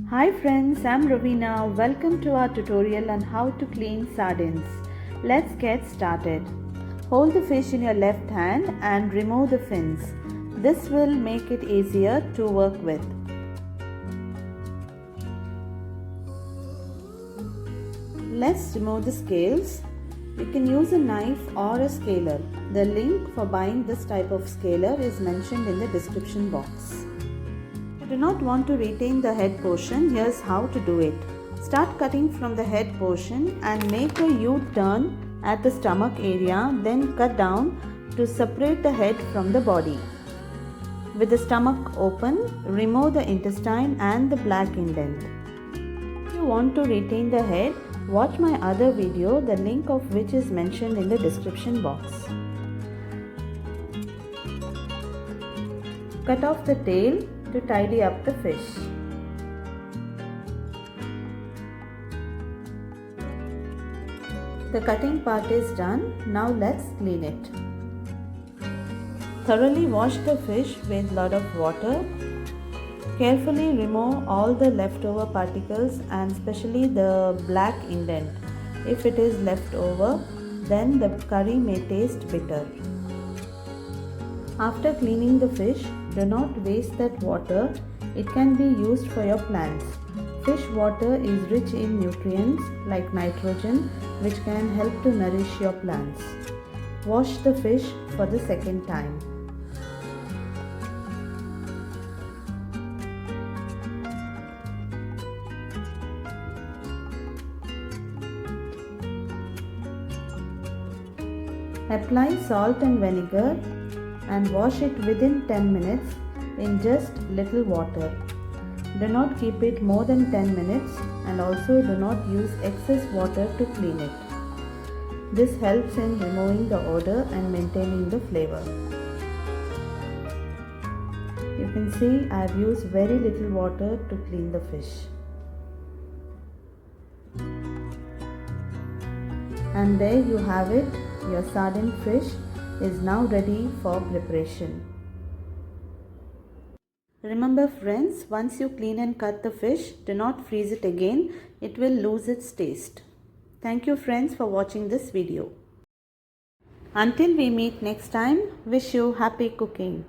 Hi friends, I'm Ravina. Welcome to our tutorial on how to clean sardines. Let's get started. Hold the fish in your left hand and remove the fins. This will make it easier to work with. Let's remove the scales. You can use a knife or a scaler. The link for buying this type of scaler is mentioned in the description box. If you do not want to retain the head portion, here's how to do it. Start cutting from the head portion and make a U-turn at the stomach area, then cut down to separate the head from the body. With the stomach open, remove the intestine and the black indent. If you want to retain the head, watch my other video, the link of which is mentioned in the description box. Cut off the tail to tidy up the fish. The cutting part is done. Now let's clean it. Thoroughly wash the fish with lot of water. Carefully remove all the leftover particles and especially the black indent. If it is left over, then the curry may taste bitter. After cleaning the fish, do not waste that water. It can be used for your plants. Fish water is rich in nutrients like nitrogen, which can help to nourish your plants. Wash the fish for the second time. Apply salt and vinegar and wash it within 10 minutes in just little water. Do not keep it more than 10 minutes and also do not use excess water to clean it. This helps in removing the odor and maintaining the flavor. You can see I have used very little water to clean the fish. And there you have it. Your sardine fish is now ready for preparation. Remember friends, once you clean and cut the fish, do not freeze it again. It will lose its taste. Thank you friends for watching this video. Until we meet next time, wish you happy cooking.